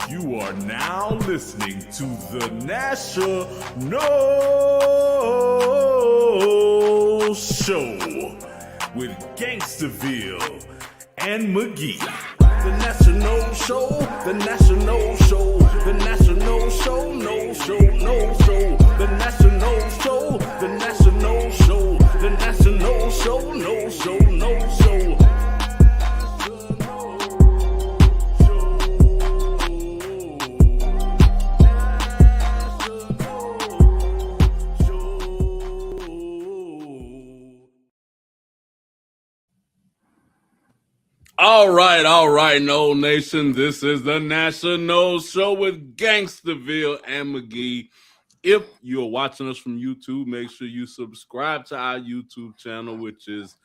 You are now listening to the National Show with Gangsterville and McGee. The National Show, the National Show, the National Show, no show, no show. The National Show, the National Show, the National Show, no show, no show. All right, No Nation. This is the National Show with Gangsterville and McGee. If you're watching us from YouTube, make sure you subscribe to our YouTube channel, which is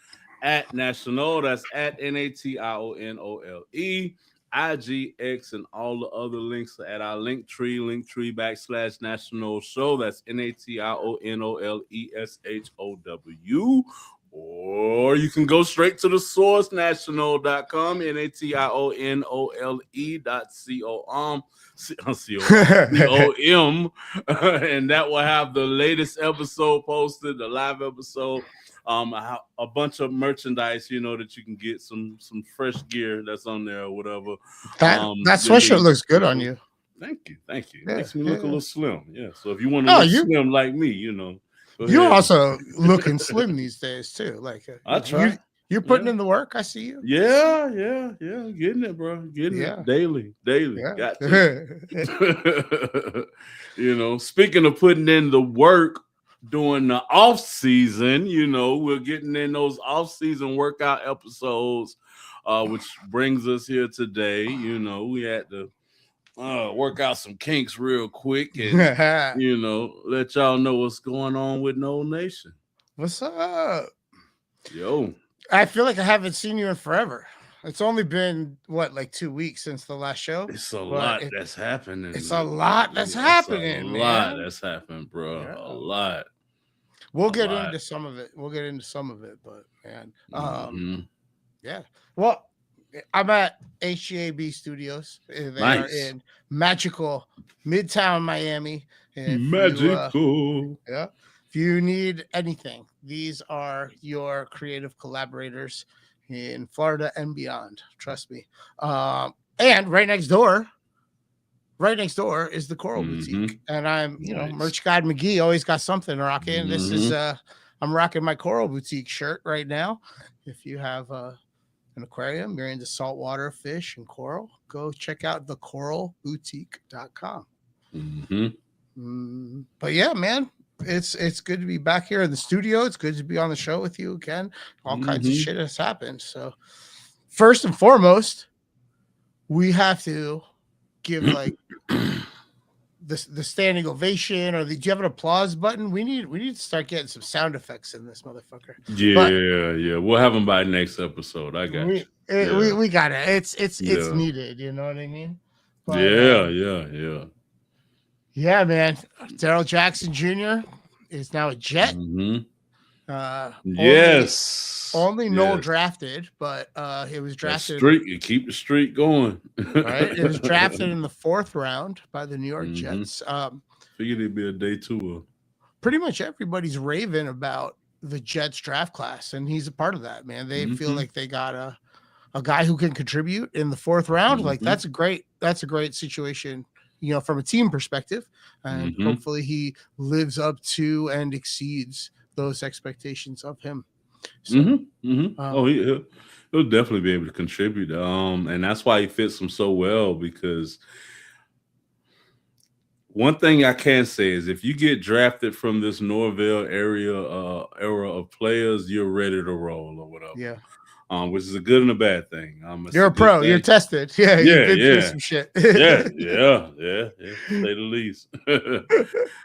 at National. That's at NATIONOLE. IGX and all the other links are at our linktree/National Show. That's NATIONOLESHOW. Or you can go straight to the source, national.com, NATIONOLE.com, and that will have the latest episode posted, the live episode, a bunch of merchandise, that you can get some fresh gear that's on there or whatever. That sweatshirt looks good on you. Thank you. Yeah, makes me look a little slim. Yeah, so if you want to look slim like me, You're also looking slim these days too. Like I try. You're putting in the work. I see you. Yeah. Getting it, bro. Getting it daily. Yeah. Got to. Speaking of putting in the work during the off season, we're getting in those off season workout episodes, which brings us here today. We had to work out some kinks real quick and let y'all know what's going on with No Nation. What's up? Yo, I feel like I haven't seen you in forever. It's only been like 2 weeks since the last show. It's a lot that's happening. It's a lot that's happening, man. A lot that's happened, bro. Yeah. A lot. We'll get into some of it, but man, yeah. Well, I'm at HGAB Studios. They are in magical Midtown Miami. Magical. If you need anything, these are your creative collaborators in Florida and beyond. Trust me. And right next door is the Coral Boutique. And I'm, Merch God McGee always got something rocking. This is I'm rocking my Coral Boutique shirt right now. If you have an aquarium, you're into saltwater fish and coral, go check out thecoralboutique.com. But yeah, man, it's good to be back here in the studio. It's good to be on the show with you again. All kinds of shit has happened. So first and foremost, we have to give like the standing ovation, or do you have an applause button? We need to start getting some sound effects in this motherfucker. Yeah. We'll have them by next episode. I got you. We got it. It's needed. You know what I mean? But, yeah, man. Daryl Jackson Jr. is now a Jet. Only Noel drafted, but it was drafted. You keep the streak going. Right? It was drafted in the 4th round by the New York Jets. Figured it'd be a day 2. Pretty much everybody's raving about the Jets draft class, and he's a part of that, man. They feel like they got a guy who can contribute in the 4th round. Like that's a great situation, from a team perspective. And hopefully he lives up to and exceeds those expectations of him. So, he'll definitely be able to contribute. And that's why he fits them so well, because one thing I can say is if you get drafted from this Norvell era of players, you're ready to roll or whatever. Yeah. Which is a good and a bad thing. You're a pro. Thing. You're tested. Yeah. You've been through some shit. yeah. To say the least.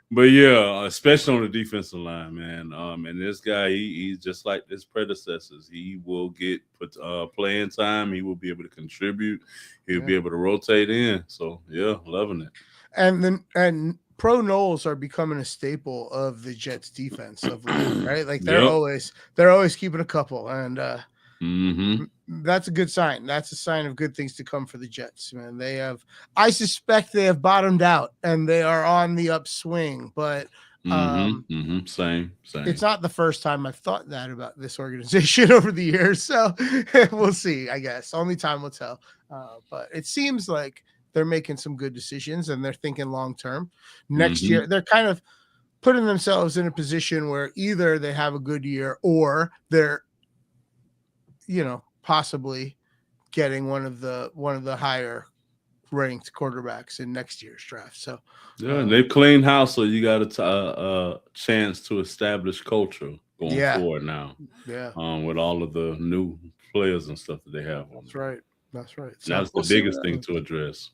But yeah, especially on the defensive line, man. And this guy, he's just like his predecessors. He will get playing time. He will be able to contribute. He'll be able to rotate in. So yeah, loving it. And pro Knowles are becoming a staple of the Jets defense of right. Like they're always keeping a couple, and Mm-hmm. That's a good sign. That's a sign of good things to come for the Jets, man. I suspect they have bottomed out and they are on the upswing, but Same. it's not the first time I've thought that about this organization over the years. So we'll see, I guess. Only time will tell. But it seems like they're making some good decisions and they're thinking long term. Next year, they're kind of putting themselves in a position where either they have a good year or they're, possibly getting one of the higher ranked quarterbacks in next year's draft. So yeah, they've cleaned house, so you got a chance to establish culture going forward now. Yeah, with all of the new players and stuff that they have on. That's right. So that's the biggest thing to address.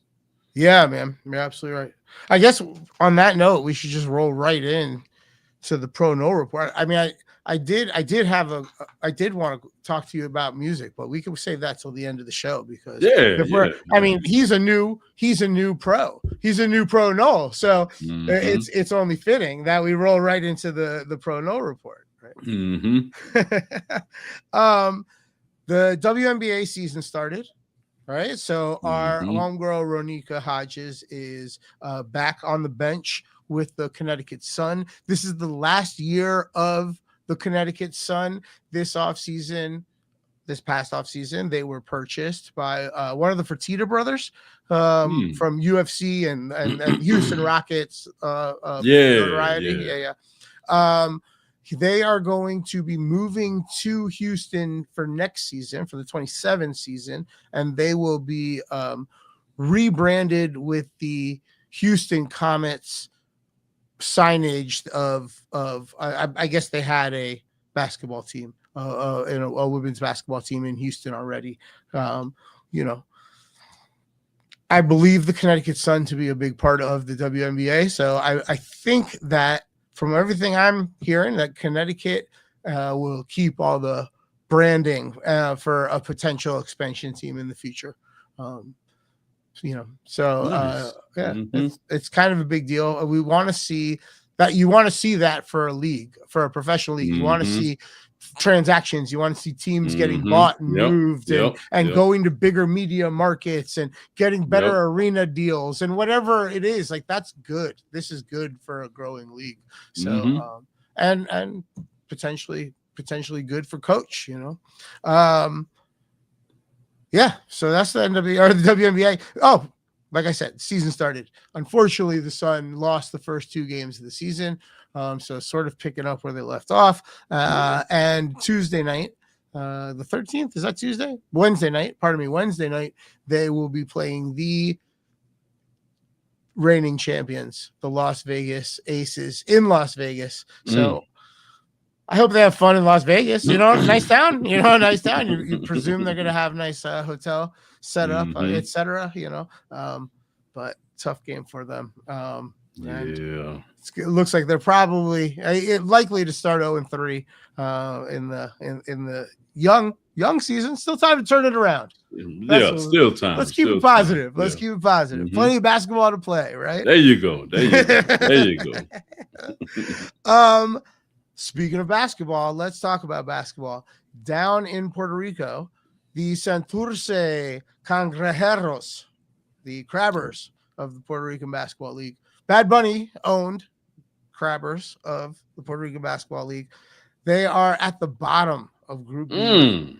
Yeah, man, you're absolutely right. I guess on that note, we should just roll right in to the Pro No report. I mean, I did want to talk to you about music, but we can save that till the end of the show because I mean, he's a new pro. He's a new Pro No, so it's only fitting that we roll right into the Pro No report. Right? The WNBA season started. Right. So our homegirl Ronika Hodges is back on the bench with the Connecticut Sun. This is the last year of the Connecticut Sun. This past offseason, they were purchased by one of the Fertitta brothers from UFC and Houston Rockets. They are going to be moving to Houston for next season, for the 27 season, and they will be rebranded with the Houston Comets signage of I guess they had a basketball team, a women's basketball team in Houston already. I believe the Connecticut Sun to be a big part of the WNBA, so I think that from everything I'm hearing, that Connecticut will keep all the branding for a potential expansion team in the future. It's kind of a big deal. We want to see that. You want to see that for a league, for a professional league. You want to see transactions. You want to see teams getting bought and moved and going to bigger media markets and getting better arena deals and whatever it is. Like, that's good. This is good for a growing league. So and potentially good for coach, so that's the WNBA. Oh, like I said, season started. Unfortunately, the Sun lost the first 2 games of the season. So sort of picking up where they left off. And Tuesday night, the 13th, is that Tuesday? Wednesday night, they will be playing the reigning champions, the Las Vegas Aces in Las Vegas. So I hope they have fun in Las Vegas. Nice town. You presume they're going to have nice hotel set up, etc. But tough game for them. It looks like they're probably likely to start 0-3 in the young season. Still time to turn it around. Still time. Let's keep it positive. Keep it positive. Plenty of basketball to play, right? There you go. Speaking of basketball, let's talk about basketball. Down in Puerto Rico, the Santurce Cangrejeros, the Crabbers of the Puerto Rican Basketball League. Bad Bunny owned Crabbers of the Puerto Rican Basketball League. They are at the bottom of Group B.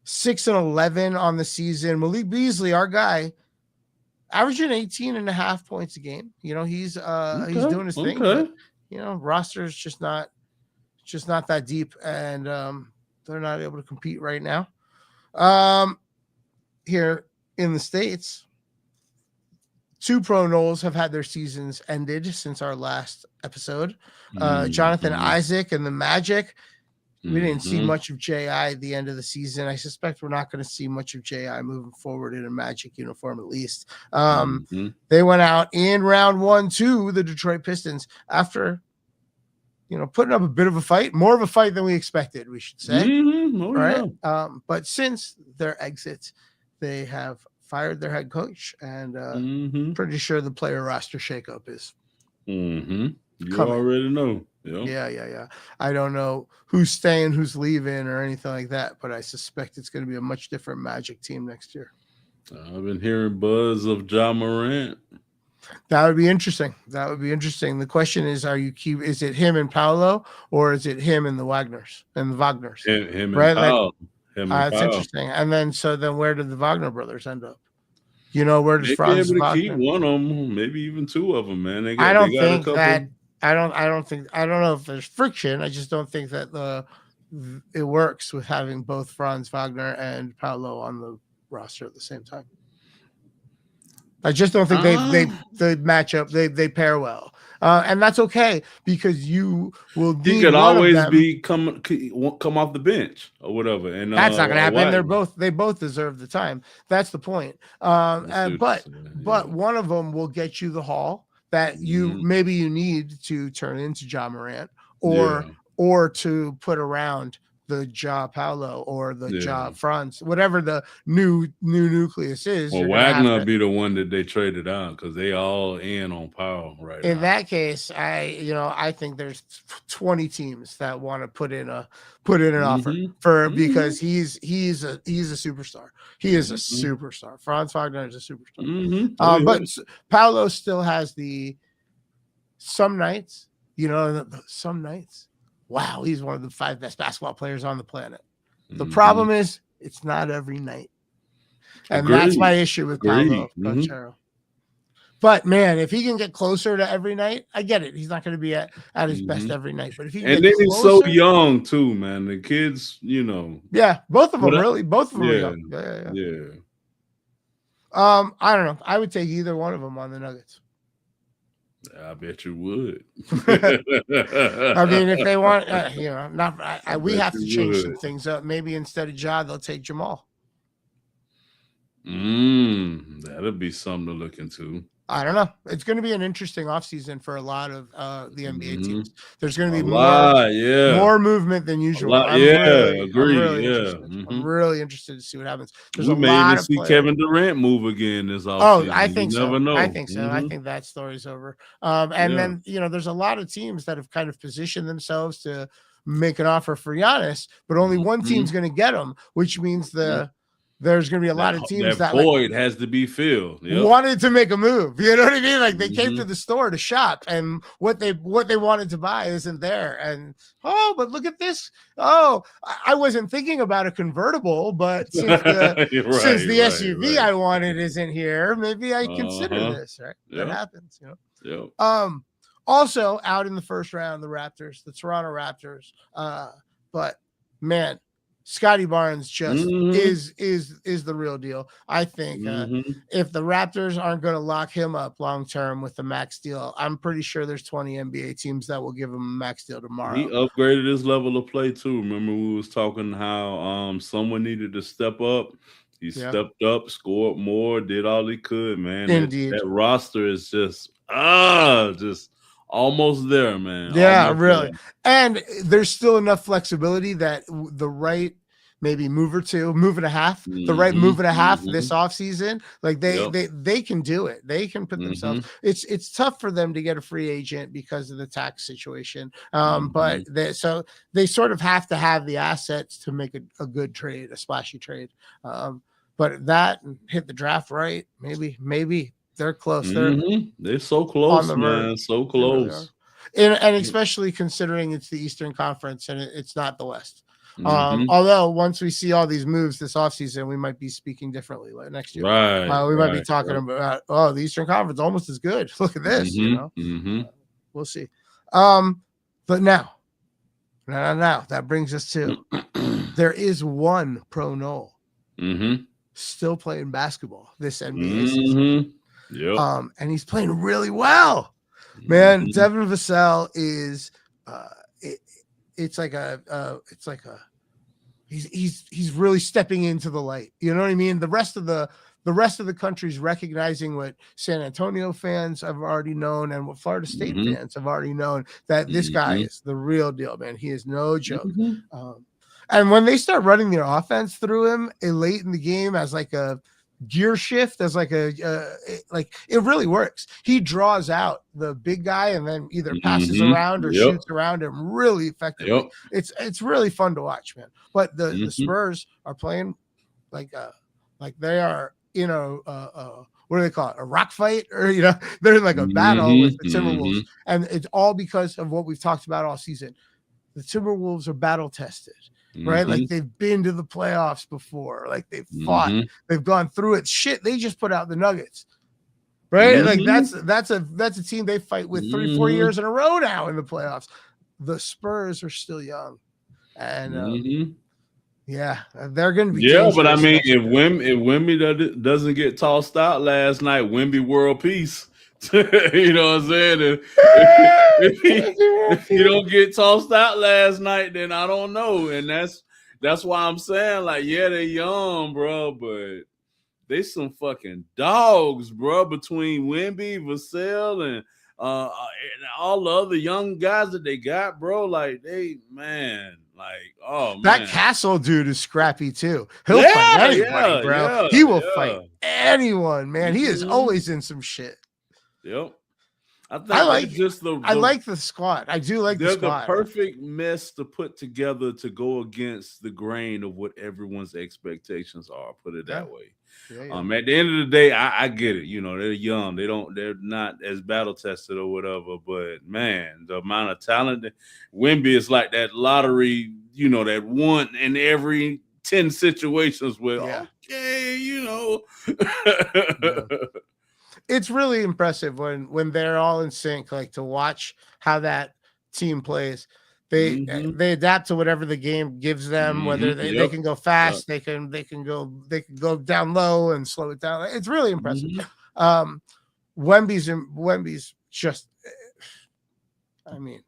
6-11 on the season. Malik Beasley, our guy, averaging 18.5 points a game. He's doing his thing. But, roster's just not that deep, and they're not able to compete right now. Here in the States, 2 Pro Noles have had their seasons ended since our last episode. Jonathan Isaac and the Magic. We didn't see much of J.I. at the end of the season. I suspect we're not going to see much of J.I. moving forward in a Magic uniform, at least. They went out in round 1 to the Detroit Pistons after putting up a bit of a fight, more of a fight than we expected, we should say. Right. But since their exit, they have fired their head coach, and pretty sure the player roster shakeup is You coming. already know. Yeah. Yeah. I don't know who's staying, who's leaving, or anything like that, but I suspect it's going to be a much different Magic team next year. I've been hearing buzz of Ja Morant. That would be interesting. That would be interesting. The question is, is it him and Paolo, or is it him and the Wagners? Him and Right? Like, Powell. Him and that's Powell. interesting. And then where did the Wagner brothers end up? Where does They be Franz able to keep Wagner? one of them, maybe even two of them, man. They I got don't a think couple. that. I don't know if there's friction. I just don't think that it works with having both Franz Wagner and Paolo on the roster at the same time. I just don't think they match up. They pair well, and that's okay because you will. He could always come off the bench or whatever, and that's not going to happen. They both deserve the time. That's the point. But one of them will get you the haul that maybe you need to turn into Ja Morant or to put around the Ja Paolo or the Ja Franz, whatever the new nucleus is. Well, Wagner be the one that they traded out because they all in on Powell right now. In that case, I think there's 20 teams that want to put in an offer because he's a superstar. He is a superstar. Franz Wagner is a superstar. But Paolo still has some nights. Wow, he's one of the 5 best basketball players on the planet. The problem is it's not every night. And that's my issue with Paolo Banchero. But man, if he can get closer to every night, I get it. He's not going to be at his best every night. But if he can then he's so young too, man. The kids, Yeah, both of them are young. Yeah. I don't know. I would take either one of them on the Nuggets. I bet you would. I mean, if they want, we have to change some things up. Maybe instead of Ja, they'll take Jamal. That'll be something to look into. I don't know. It's going to be an interesting offseason for a lot of the NBA teams. There's going to be more movement than usual. Agreed. I'm really interested to see what happens. We may even see Kevin Durant move again this offseason. I think so. Never know. I think so. I think that story's over. Then there's a lot of teams that have kind of positioned themselves to make an offer for Giannis, but only one team's going to get him, which means there's going to be a lot of teams that void has to be filled. Wanted to make a move. You know what I mean? Like they came to the store to shop, and what they wanted to buy isn't there. And but look at this. I wasn't thinking about a convertible, but since the SUV I wanted isn't here, maybe I consider this. Right? That happens. Also out in the first round, the Toronto Raptors. But man, Scotty Barnes just is the real deal. I think if the Raptors aren't going to lock him up long term with the max deal, I'm pretty sure there's 20 NBA teams that will give him a max deal tomorrow. He upgraded his level of play too. Remember we was talking how someone needed to step up. He stepped up, scored more, did all he could, man. Indeed. That roster is just almost there, man. Yeah, really. There. And there's still enough flexibility that the right maybe move and a half this offseason, like they can do it. They can put themselves. It's tough for them to get a free agent because of the tax situation. But they sort of have to have the assets to make a good trade, a splashy trade. But that hit the draft right, maybe. They're close. They're so close, man. So close. Really and especially considering it's the Eastern Conference and it's not the West. Although once we see all these moves this offseason, we might be speaking differently next year. We might be talking about the Eastern Conference almost as good. Look at this, we'll see. But now that brings us to there is one pro Noel still playing basketball this NBA season. And he's playing really well, man. Devin Vassell is he's really stepping into the light. You know what I mean? The rest of the country's recognizing what San Antonio fans have already known and what Florida State fans have already known, that this guy is the real deal, man. He is no joke. And when they start running their offense through him late in the game as like a gear shift as like like it really works. He draws out the big guy and then either passes around or shoots around him really effectively. It's really fun to watch, man. But the Spurs are playing like they are in a what do they call it? A rock fight, or they're in like a battle with the Timberwolves, and it's all because of what we've talked about all season. The Timberwolves are battle tested. Right, like they've been to the playoffs before, like they've fought, they've gone through it. Shit, they just put out the Nuggets, right? Like that's a team they fight with 3-4 years in a row now in the playoffs. The Spurs are still young, and yeah, they're going to be. Yeah, but I mean, if Wemby doesn't get tossed out last night, Wemby world peace. You know what I'm saying? If you don't get tossed out last night, then I don't know. And that's why I'm saying, like, yeah, they're young, bro, but they some fucking dogs, bro, between Wemby, Vassell, and all the other young guys that they got, bro. Like, oh, man. That Castle dude is scrappy too. He'll fight anybody, bro. He will fight anyone, man. He is always in some shit. Yep. I like the squad. I do like the squad. They're the perfect mess to put together to go against the grain of what everyone's expectations are. Put it that way. Yeah. At the end of the day, I get it. They're young. They're not as battle tested or whatever. But man, the amount of talent, Wemby is like that lottery. That one in every 10 situations where yeah. It's really impressive when they're all in sync, like to watch how that team plays. They adapt to whatever the game gives them, whether they can go fast, they can go down low and slow it down. It's really impressive. Wemby's just, I mean,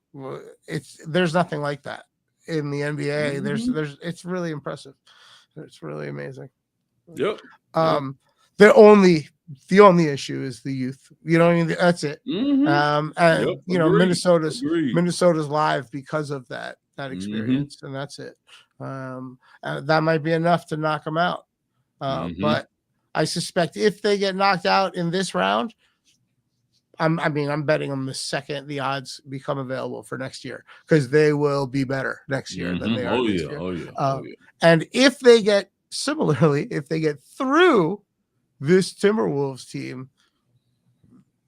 there's nothing like that in the NBA. It's really impressive. It's really amazing. Yep. The only issue is the youth. That's it. And Minnesota's live because of that experience, and that's it. And that might be enough to knock them out. But I suspect if they get knocked out in this round, I'm betting them the second the odds become available for next year, because they will be better next year than they are this year. And if they get through this Timberwolves team,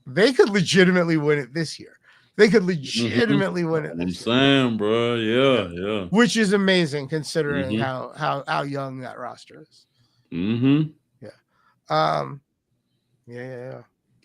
they could legitimately win it this year. They could legitimately win it. I'm saying, bro, yeah. Which is amazing considering how young that roster is. Yeah.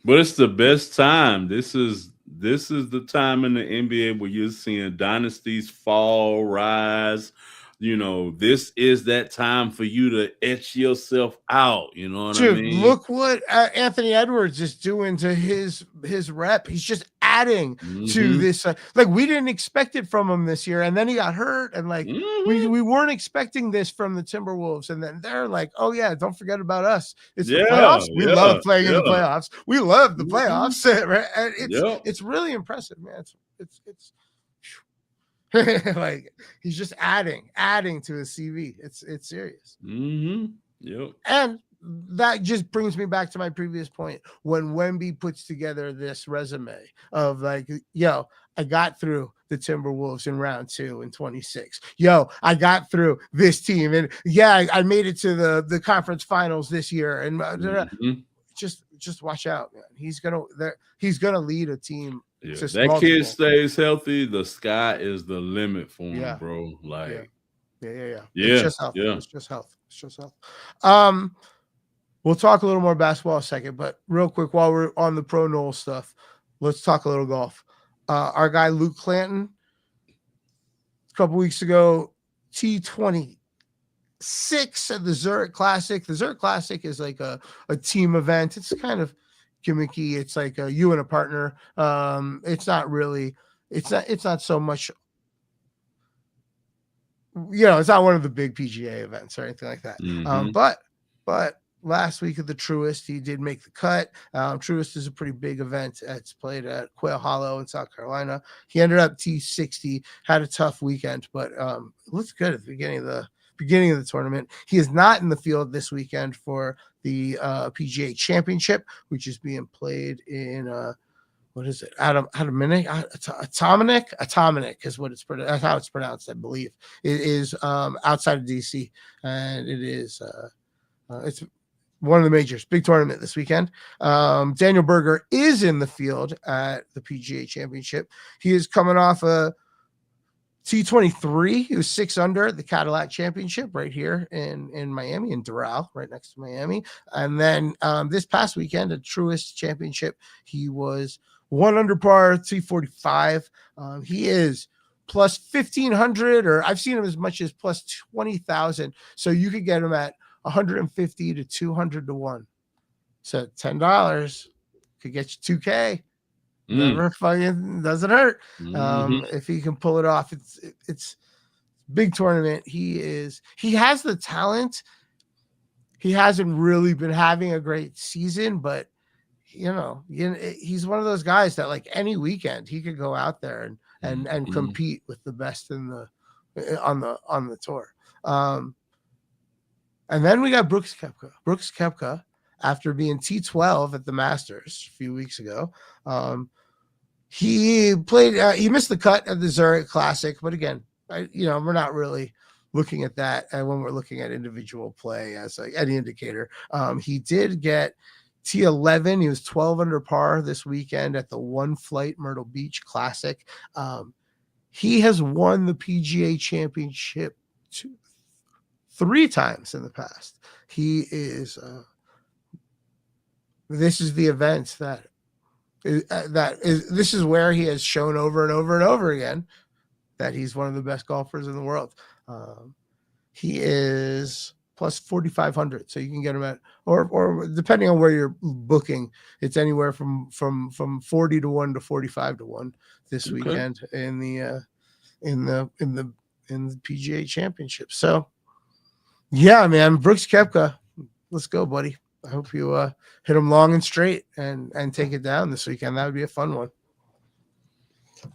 But it's the best time. This is the time in the NBA where you're seeing dynasties fall, rise. This is that time for you to etch yourself out. You know what I mean? Look what Anthony Edwards is doing to his rep. He's just adding to this. Like, we didn't expect it from him this year, and then he got hurt, and like we weren't expecting this from the Timberwolves. And then they're like, "Oh yeah, don't forget about us. It's the playoffs. We love playing in the playoffs. We love the playoffs." Right? And it's really impressive, man. It's like he's just adding to his CV. It's serious. Yep. And that just brings me back to my previous point. When Wemby puts together this resume of like, yo, I got through the Timberwolves in round 2 in 26. Yo, I got through this team, and I made it to the conference finals this year. And just watch out, man. He's gonna lead a team. Yeah, that kid stays healthy, the sky is the limit for him, bro. Like, It's just health. It's just health. We'll talk a little more basketball in a second, but real quick, while we're on the Pro Noel stuff, let's talk a little golf. Our guy Luke Clanton, a couple weeks ago, T26 at the Zurich Classic. The Zurich Classic is like a team event. It's kind of gimmicky. It's like you and a partner. It's not so much, it's not one of the big PGA events or anything like that. But last week at the Truist, he did make the cut. Truist is a pretty big event. It's played at Quail Hollow in South Carolina. He ended up T60, had a tough weekend, but looked good at the beginning of the tournament. He is not in the field this weekend for the PGA Championship, which is being played in what is it? Atomic is what it's that's how it's pronounced, I believe. It is outside of DC, and it is it's one of the majors, big tournament this weekend. Daniel Berger is in the field at the PGA Championship. He is coming off a T23. He was 6 under at the Cadillac Championship right here in Miami, in Doral, right next to Miami. And then this past weekend at Truist Championship, he was 1 under par, T45. He is plus 1,500, or I've seen him as much as plus 20,000. So you could get him at 150 to 200 to 1. So $10 could get you 2K. Never fucking doesn't hurt. If he can pull it off, it's big tournament. He has the talent. He hasn't really been having a great season, but he's one of those guys that like any weekend he could go out there and compete with the best on the tour. And then we got Brooks Koepka. Brooks Koepka, after being T12 at the Masters a few weeks ago, he played. He missed the cut at the Zurich Classic, but again, we're not really looking at that when we're looking at individual play as like any indicator. He did get T11. He was 12 under par this weekend at the One Flight Myrtle Beach Classic. He has won the PGA Championship 3 times in the past. He is. This is the event this is where he has shown over and over and over again that he's one of the best golfers in the world. He is plus 4,500, so you can get him at, or depending on where you're booking, it's anywhere from 40 to 1 to 45 to 1 this weekend in the PGA Championship. So yeah, man, Brooks Koepka, let's go, buddy. I hope you hit him long and straight and take it down this weekend. That would be a fun one.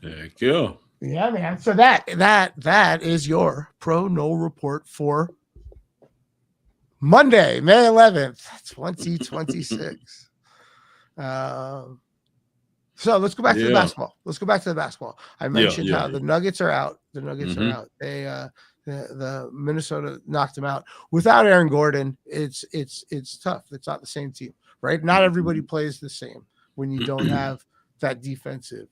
Heck yeah. Yeah, man. So that is your Pro No Report for Monday, May 11th, 2026. So let's go back to the basketball. I mentioned how the Nuggets are out. The Nuggets are out. They the Minnesota knocked them out without Aaron Gordon. It's tough. It's not the same team, right? Not everybody plays the same when you don't have that defensive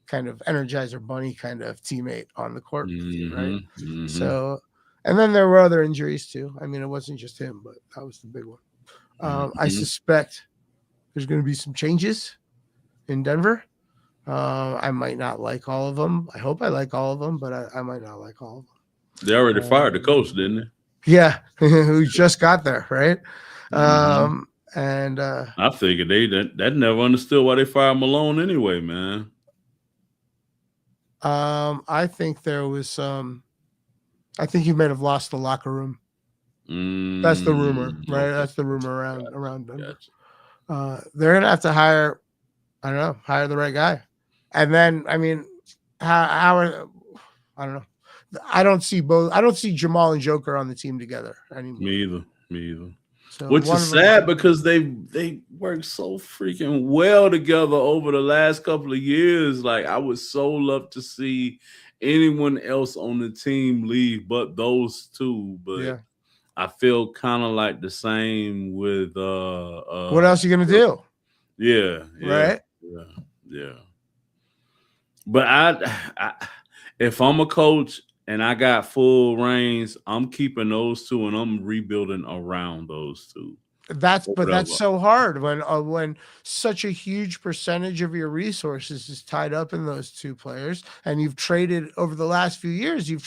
kind of Energizer Bunny kind of teammate on the court, right? So, and then there were other injuries too. I mean, it wasn't just him, but that was the big one. I suspect there's going to be some changes in Denver. I might not like all of them. I hope I like all of them, but I might not like all of them. They already fired the coach, didn't they? Yeah, who just got there, right? And I figured that never understood why they fired Malone anyway, man. I think there was some. I think he might have lost the locker room. That's the rumor, right? That's the rumor around Denver. Gotcha. They're gonna have to hire the right guy, and then I mean, how I don't know. I don't see Jamal and Joker on the team together anymore. Me either. So which is sad because they worked so freaking well together over the last couple of years. Like, I would so love to see anyone else on the team leave but those two. But yeah. I feel kind of like the same with what else are you gonna do? Yeah. Right. Yeah. But I if I'm a coach and I got full reins, I'm keeping those two and I'm rebuilding around those two. That's so hard when such a huge percentage of your resources is tied up in those two players, and you've traded over the last few years. You've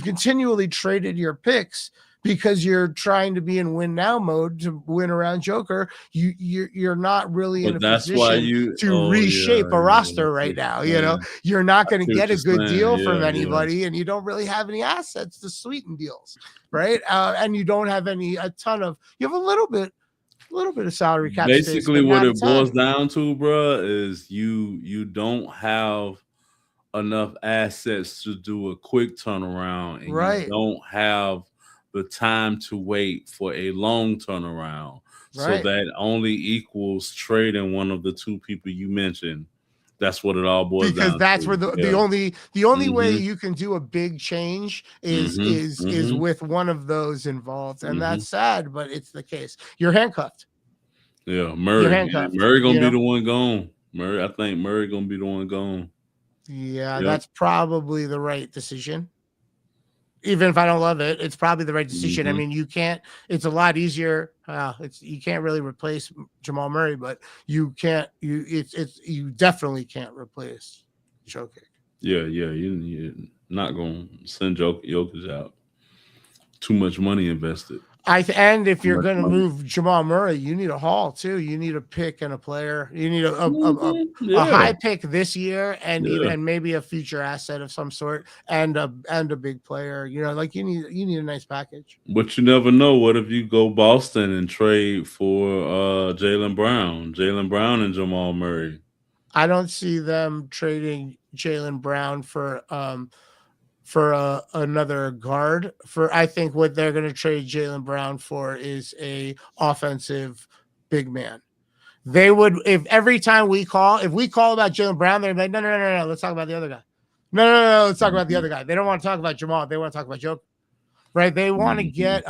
continually traded your picks because you're trying to be in win now mode to win around Joker. You're not really in a position to reshape a roster right now. You know, you're not going to get a good deal from anybody, and you don't really have any assets to sweeten deals, right? And you don't have you have a little bit of salary cap. Basically, what it boils down to, bro, is you don't have enough assets to do a quick turnaround, and you don't have the time to wait for a long turnaround. So Right. that only equals trading one of the two people you mentioned. That's what it all boils Because down that's where to. the Yeah. only way Mm-hmm. you can do a big change is Mm-hmm. is is Mm-hmm. with one of those involved, and Mm-hmm. that's sad, but it's the case. You're handcuffed. Yeah. You're Murray. And handcuffed. Murray gonna You be know. the one gone. Murray, I think Murray gonna be the one gone. Yeah, Yep. that's probably the right decision. Even if I don't love it, it's probably the right decision. I Mm-hmm. mean, you can't. It's a lot easier. It's you can't really replace Jamal Murray, but you can't. You definitely can't replace Jokic. Yeah, yeah. You're not gonna send Jokic out. Too much money invested. And if Too you're much going to money. move Jamal Murray, you need a haul too. You need a pick and a player. You need a Yeah, high pick this year, and yeah. and maybe a future asset of some sort, and a big player. Like you need a nice package. But you never know. What if you go Boston and trade for Jalen Brown? Jalen Brown and Jamal Murray. I don't see them trading Jalen Brown for another guard. I think what they're going to trade Jalen Brown for is a offensive big man. They would, if every time if we call about Jalen Brown, they're like, no, let's talk about the other guy. No, let's talk about the other guy. They don't want to talk about Jamal. They want to talk about Joker, right? They want to get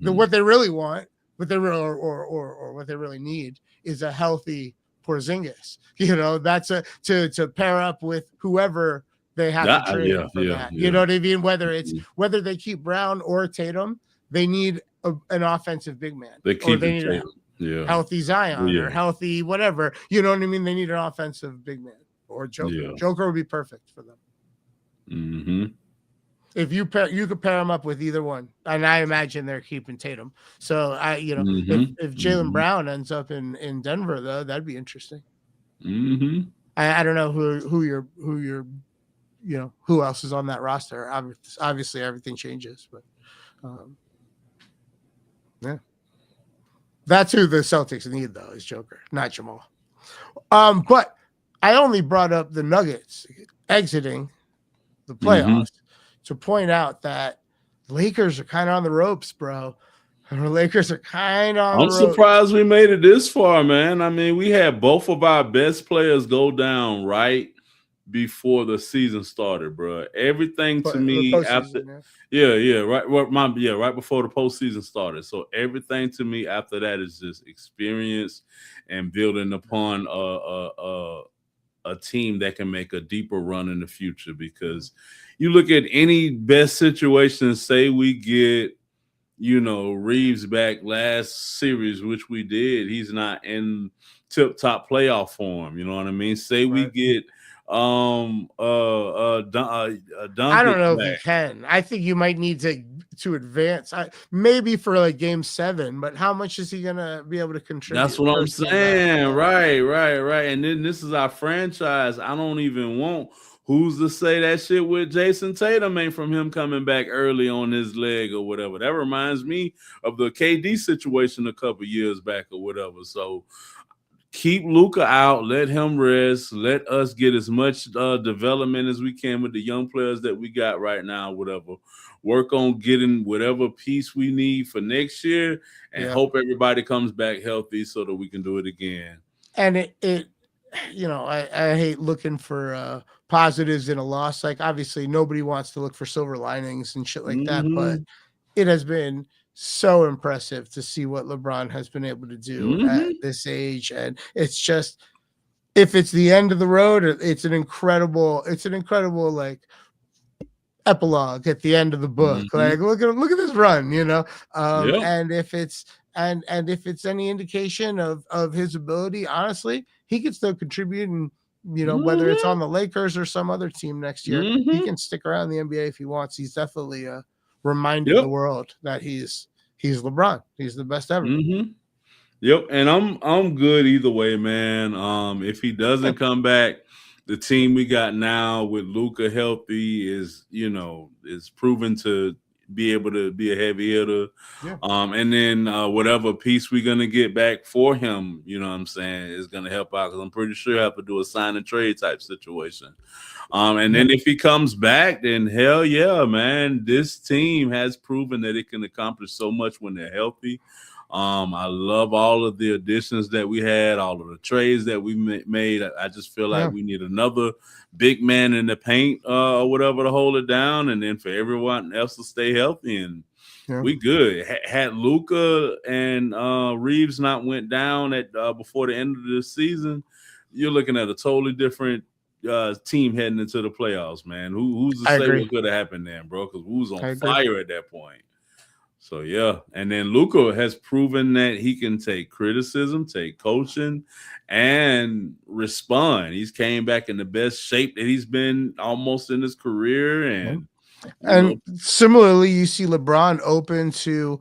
what they really want, what they really or what they really need is a healthy Porzingis. That's to pair up with whoever they have to trade Yeah, for yeah, that. yeah. You know what I mean? Whether Mhm. they keep Brown or Tatum, they need an offensive big man. They Or keep they it need Tatum. Yeah, healthy Zion yeah, or healthy whatever. You know what I mean? They need an offensive big man or Joker. yeah. Joker would be perfect for them. Mm-hmm. If you could pair them up with either one, and I imagine they're keeping Tatum. So Mm-hmm. if Jalen Mm-hmm. Brown ends up in Denver, though, that'd be interesting. Mm-hmm. I don't know who who else is on that roster. Obviously, everything changes, but yeah, that's who the Celtics need, though, is Joker, not Jamal. But I only brought up the Nuggets exiting the Mm-hmm. playoffs to point out that Lakers are kind of on the ropes, bro. The Lakers are kind of on I'm the ropes. surprised we made it this far, man. I mean, we had both of our best players go down right before the season started, bro. Everything to But the me after, postseason, right before the postseason started. So everything to me after that is just experience and building upon a team that can make a deeper run in the future. Because you look at any best situation, say we get Reeves back last series, which we did. He's not in tip top playoff form. You know what I mean? Say we right? get Duncan I don't know if back. he can. I think you might need to advance. Maybe for like game 7, but how much is he gonna be able to contribute? That's what I'm saying. Right. And then this is our franchise. I don't even want. Who's to say that shit with Jason Tatum ain't from him coming back early on his leg or whatever? That reminds me of the KD situation a couple years back or whatever. So keep Luka out, let him rest, let us get as much development as we can with the young players that we got right now, whatever. Work on getting whatever piece we need for next year and hope everybody comes back healthy so that we can do it again. And I hate looking for positives in a loss. Like, obviously nobody wants to look for silver linings and shit like that, but it has been so impressive to see what LeBron has been able to do at this age. And it's just, if it's the end of the road, it's an incredible like epilogue at the end of the book. Like, look at this run, and if it's if it's any indication of his ability, honestly, he can still contribute. And whether it's on the Lakers or some other team next year, he can stick around the NBA if he wants. He's definitely reminded the world that he's LeBron. He's the best ever. Yep, and I'm good either way, man. If he doesn't come back, the team we got now with Luka healthy is proven to be able to be a heavy hitter. And then whatever piece we're gonna get back for him, you know what I'm saying, is gonna help out, because I'm pretty sure I have to do a sign and trade type situation. And then if he comes back, then hell yeah, man, this team has proven that it can accomplish so much when they're healthy. I love all of the additions that we had, all of the trades that we made. I just feel like we need another big man in the paint or whatever to hold it down, and then for everyone else to stay healthy, and we good. Had Luka and Reeves not went down at before the end of the season, you're looking at a totally different team heading into the playoffs, man. Who's to say what could have happened then, bro? Because we was on fire at that point. So yeah, and then Luka has proven that he can take criticism, take coaching, and respond. He's came back in the best shape that he's been almost in his career, and similarly, you see LeBron open to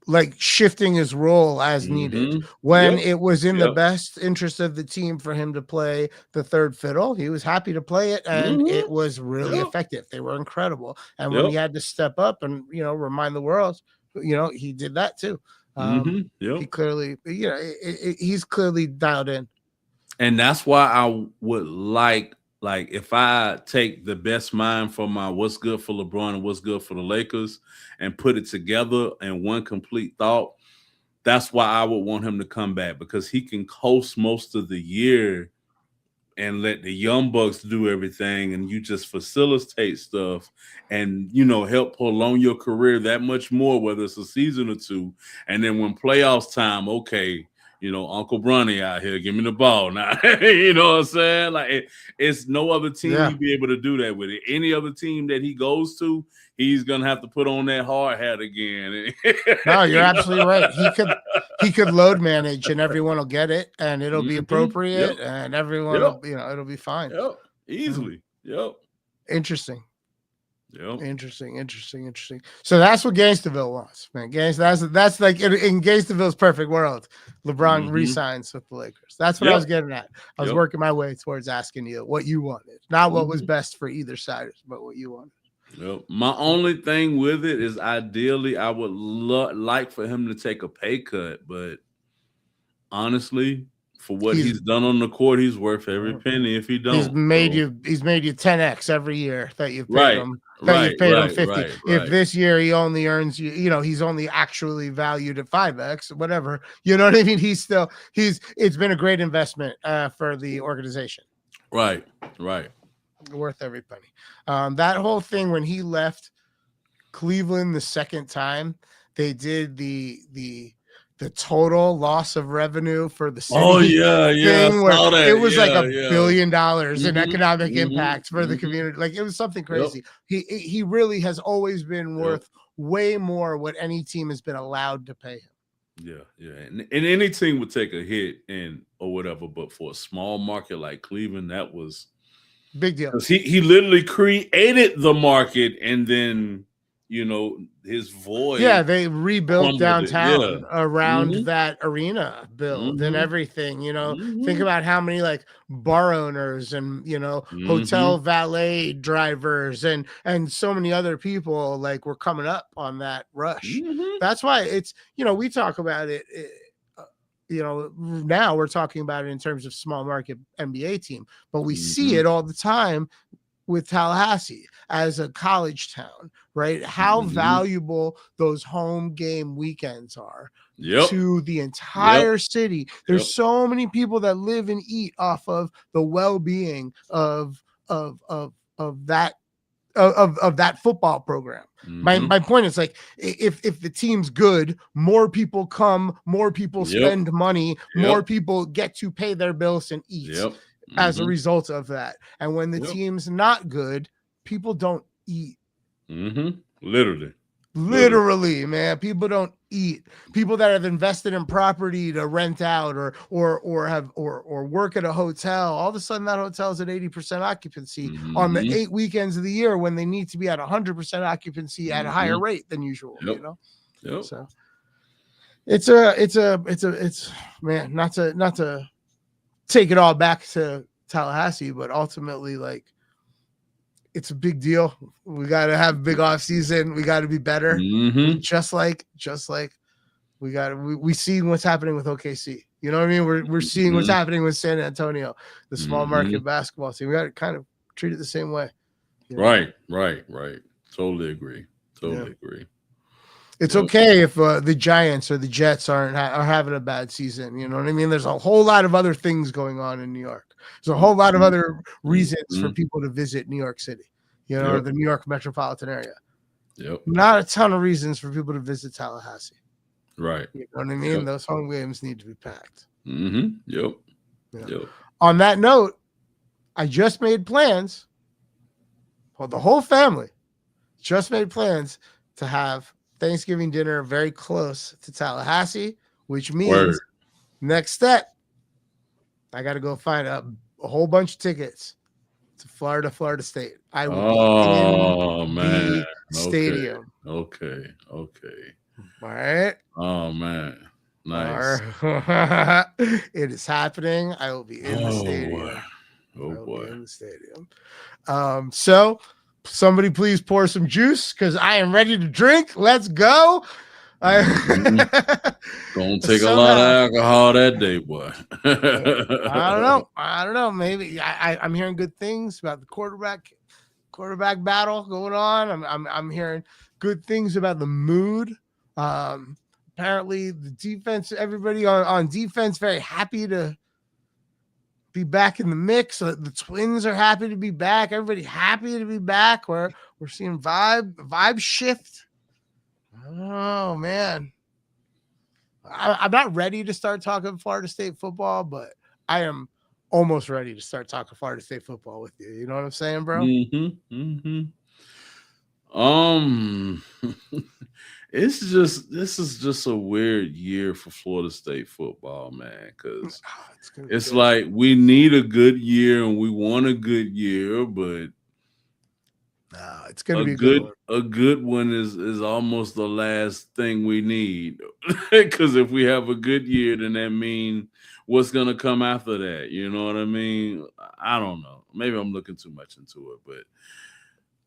like shifting his role as needed. When it was in the best interest of the team for him to play the third fiddle, he was happy to play it, and it was really effective. They were incredible. And when he had to step up and, remind the world, he did that too. He clearly, he's clearly dialed in. And that's why I would like if I take the best mind from my what's good for LeBron and what's good for the Lakers and put it together in one complete thought, that's why I would want him to come back, because he can coast most of the year and let the young bucks do everything, and you just facilitate stuff and, help prolong your career that much more, whether it's a season or two. And then when playoffs time, okay, Uncle Bronny out here, give me the ball now. You know what I'm saying? Like it's no other team you'd be able to do that with it. Any other team that he goes to, he's gonna have to put on that hard hat again. No, you're absolutely right. He could load manage, and everyone will get it, and it'll be appropriate, and everyone will, it'll be fine. Easily. Interesting. Interesting. So that's what Gangsterville wants, man. That's like in Gangsterville's perfect world, LeBron resigns with the Lakers. That's what I was getting at. I was working my way towards asking you what you wanted, not what was best for either side, but what you wanted. My only thing with it is ideally I would like for him to take a pay cut, but honestly, for what he's done on the court, he's worth every penny. If he don't, he's made you 10x every year that you've paid him. You paid him 50. If this year he only earns he's only actually valued at 5x, whatever. You know what I mean? It's been a great investment for the organization. Right. Worth every penny. That whole thing when he left Cleveland the second time, they did the total loss of revenue for the city. Oh yeah. Where it was like $1 billion in economic impact for the community. Like it was something crazy. He really has always been worth way more what any team has been allowed to pay him. Yeah. And any team would take a hit or whatever, but for a small market like Cleveland, that was big deal. He literally created the market, and then his void. Yeah, they rebuilt downtown around that arena build and everything. Think about how many like bar owners and hotel valet drivers and so many other people like were coming up on that rush. That's why it's we talk about it. Now we're talking about it in terms of small market NBA team, but we see it all the time with Tallahassee as a college town, right? How valuable those home game weekends are to the entire city. There's so many people that live and eat off of the well-being of that football program. My point is like if the team's good, more people come, more people spend money, more people get to pay their bills and eat as a result of that. And when the team's not good, people don't eat. Literally, man, people don't eat. People that have invested in property to rent out or work at a hotel, all of a sudden that hotel's at 80% occupancy on the 8 weekends of the year when they need to be at 100% occupancy at a higher rate than usual. So it's man, not to take it all back to Tallahassee, but ultimately like it's a big deal. We got to have a big off season. We got to be better. Just like we see what's happening with OKC. You know what I mean? We're seeing what's happening with San Antonio, the small market basketball team. We got to kind of treat it the same way. Right. Totally agree. It's Yep. okay if the Giants or the Jets are having a bad season. You know what I mean? There's a whole lot of other things going on in New York. There's a whole lot of other reasons for people to visit New York City, you know, or the New York metropolitan area. Yep. Not a ton of reasons for people to visit Tallahassee. Right. You know what I mean? Those home games need to be packed. Mm-hmm. Yep. Yeah. Yep. On that note, I just made plans. Well, the whole family just made plans to have Thanksgiving dinner very close to Tallahassee, which means next step, I got to go find a whole bunch of tickets to Florida State. I will be in the stadium. Okay. All right. Oh man. Nice. It is happening. I will be in the stadium. Boy. In the stadium. So somebody please pour some juice because I am ready to drink. Let's go. Don't take a lot of alcohol that day, boy. I don't know. Maybe I'm hearing good things about the quarterback battle going on. I'm hearing good things about the mood. Apparently the defense, everybody on defense, very happy to be back in the mix. The Twins are happy to be back. Everybody happy to be back. We're seeing vibe shift. Oh man, I'm not ready to start talking Florida State football, but I am almost ready to start talking Florida State football with you. You know what I'm saying, bro? This is just a weird year for Florida State football, man, because it's like we need a good year and we want a good year, but it's gonna be a good one is almost the last thing we need. Because if we have a good year, then that means what's gonna come after that. You know what I mean? I don't know. Maybe I'm looking too much into it, but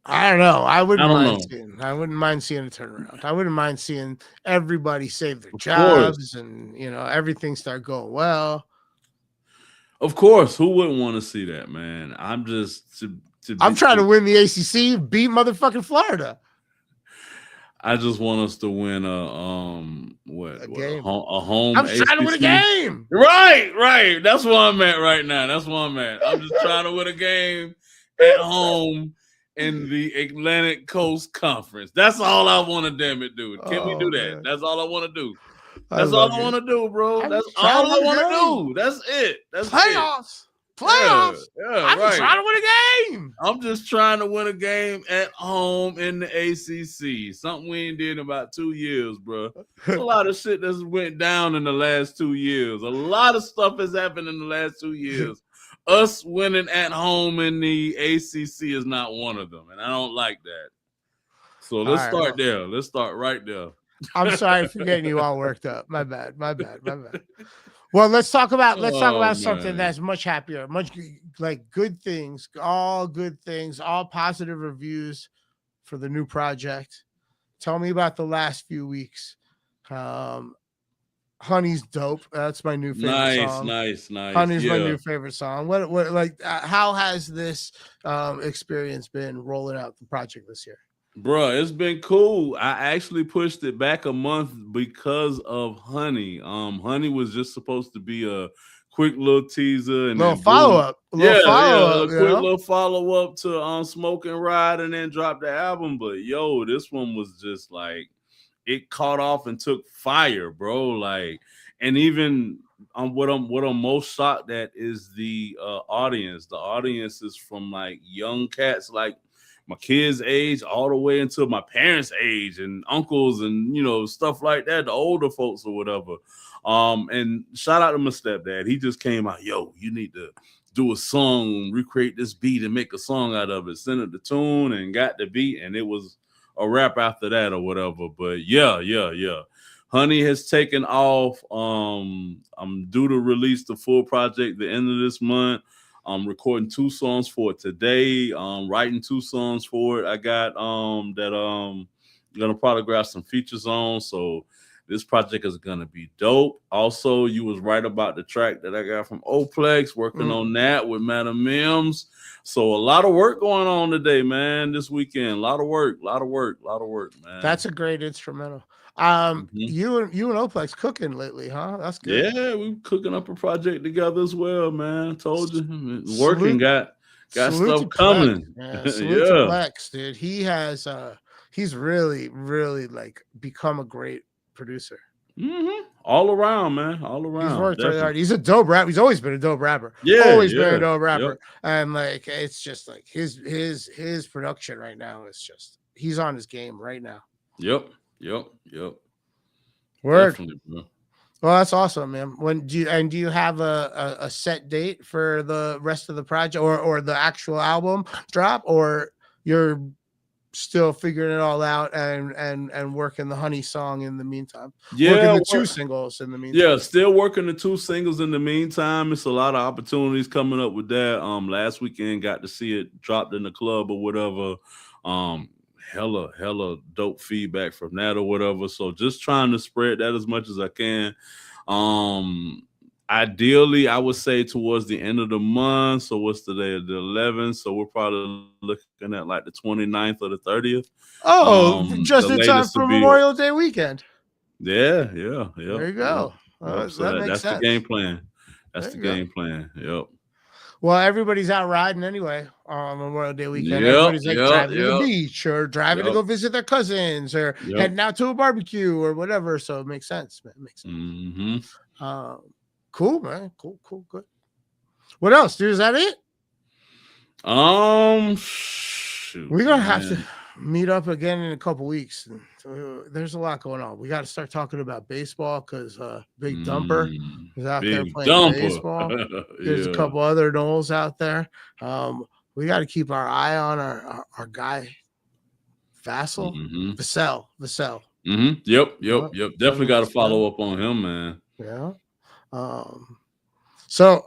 I don't know. I wouldn't mind seeing a turnaround. I wouldn't mind seeing everybody save their jobs and everything start going well. Of course, who wouldn't want to see that, man? I'm just I'm trying to win the ACC, beat motherfucking Florida. I just want us to win a home. I'm trying to win a game. Right. That's where I'm at right now. I'm just trying to win a game at home in the Atlantic Coast Conference. That's all I want to damn it do. Can we do that? Man. That's all I want to do. That's all I want to do, bro. That's all I want to do. That's it. That's playoffs. Playoffs. Yeah, I'm just trying to win a game. I'm just trying to win a game at home in the ACC. Something we ain't did in about 2 years, bro. There's a lot of shit that's went down in the last 2 years. A lot of stuff has happened in the last 2 years. Us winning at home in the ACC is not one of them, and I don't like that. So let's start there. Let's start right there. I'm sorry for getting you all worked up. My bad. Well, let's talk about something that's much happier, much like good things, all positive reviews for the new project. Tell me about the last few weeks. Honey's dope. That's my new favorite song. Nice. Honey's my new favorite song. What how has this experience been rolling out the project this year? Bruh, it's been cool. I actually pushed it back a month because of Honey. Honey was just supposed to be a quick little teaser and little follow-up. A quick little follow-up to Smoke and Ride and then drop the album. But yo, this one was just like it caught off and took fire, bro. Like, and even what I'm most shocked at is the audience. The audience is from like young cats, like my kids' age, all the way into my parents' age and uncles and stuff like that, the older folks or whatever. And shout out to my stepdad. He just came out, yo, you need to do a song, recreate this beat and make a song out of it. Sent it the tune and got the beat, and it was a rap after that or whatever. But yeah. Honey has taken off. I'm due to release the full project the end of this month. I'm recording 2 songs for it today. Writing 2 songs for it. I got that gonna probably grab some features on. So This project is gonna be dope. Also, you was right about the track that I got from Oplex, working on that with Madam Mims. So a lot of work going on today, man. This weekend, a lot of work, man. That's a great instrumental. You and Oplex cooking lately, huh? That's good. Yeah, we cooking up a project together as well, man. Told you, working got stuff coming. Yeah, salute to Plex, dude. He has he's really like become a great producer. All around, man. All around. He's worked really hard. He's a dope rapper. He's always been a dope rapper. Always been a dope rapper. Yep. And like it's just like his production right now is just he's on his game right now. Yep. Word. Bro. Well, that's awesome, man. When do you have a set date for the rest of the project or the actual album drop, or you're still figuring it all out and working the Honey song in the meantime? Yeah, working the 2 singles in the meantime. Yeah, still working the 2 singles in the meantime. It's a lot of opportunities coming up with that. Last weekend got to see it dropped in the club or whatever. Hella dope feedback from that or whatever. So just trying to spread that as much as I can. Ideally, I would say towards the end of the month. So what's today? The 11th. So we're probably looking at like the 29th or the 30th. Oh, just in time for Memorial Day weekend. Yeah. There you go. So that's the game plan. That's the game plan. Yep. Well, everybody's out riding anyway on Memorial Day weekend. Everybody's like driving to the beach or driving to go visit their cousins or heading out to a barbecue or whatever. So it makes sense, man. It makes sense. Cool, man. Cool, good. What else, dude? Is that it? We're gonna have to meet up again in a couple weeks. There's a lot going on. We got to start talking about baseball because Big Dumper is out there playing baseball. There's a couple other Knowles out there. We got to keep our eye on our guy Vassell. Vassell. Yep. Definitely got to follow up on him, man. Yeah. So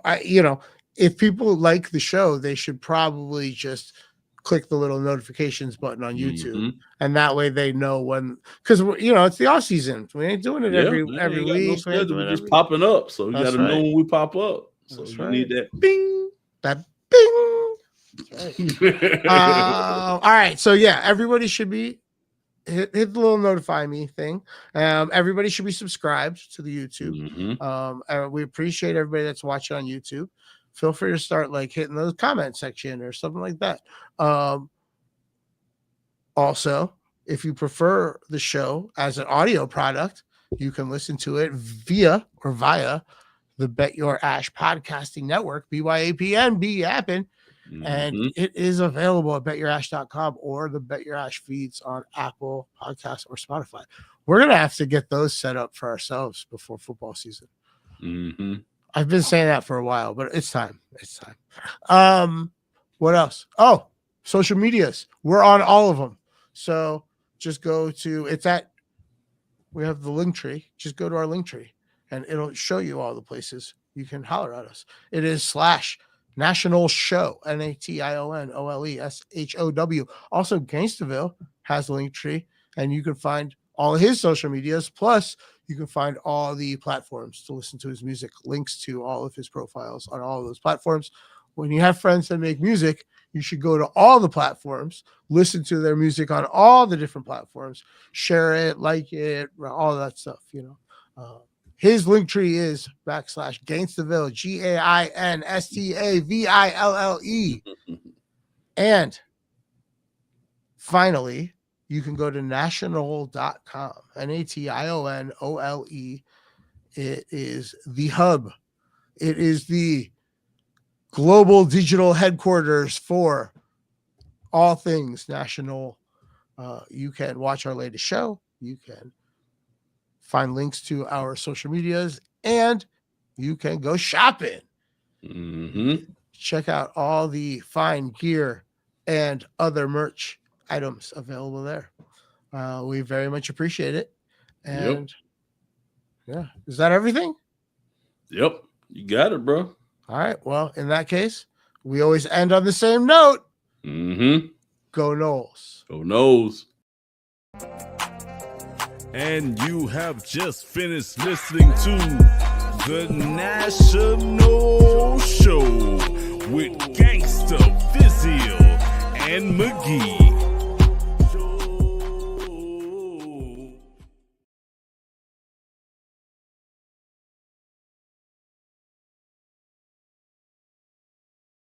if people like the show, they should probably just click the little notifications button on YouTube, and that way they know when, because it's the off season. We ain't doing it every week. We're just popping up, so you got to know when we pop up. So you need that bing, That's right. All right, so everybody should be hit the little notify me thing. Everybody should be subscribed to the YouTube. We appreciate everybody that's watching on YouTube. Feel free to start hitting the comment section or something like that. Also, if you prefer the show as an audio product, you can listen to it via the Bet Your Ash podcasting network, BYAPN, B-Appin'. And it is available at betyourash.com or the Bet Your Ash feeds on Apple Podcasts or Spotify. We're going to have to get those set up for ourselves before football season. I've been saying that for a while, but it's time. What else? Oh, social medias. We're on all of them. So just go to, we have the link tree. Just go to our link tree and it'll show you all the places you can holler at us. It is /National Show, NationOleshow. Also, Gangsterville has a link tree, and you can find all of his social medias. Plus, you can find all the platforms to listen to his music, links to all of his profiles on all of those platforms. When you have friends that make music, you should go to all the platforms, listen to their music on all the different platforms, share it, like it, all that stuff, His link tree is /Gangsterville, GAINSTAVILLE. And finally, you can go to national.com, NATIONOLE. It is the hub. It is the global digital headquarters for all things national. You can watch our latest show. You can find links to our social medias, and you can go shopping. Check out all the fine gear and other merch items available there. We very much appreciate it. And is that everything? Yep, you got it, bro. All right. Well, in that case, we always end on the same note. Go Knowles. Go Knowles. And you have just finished listening to The National Show with Gangsta, Physio, and McGee.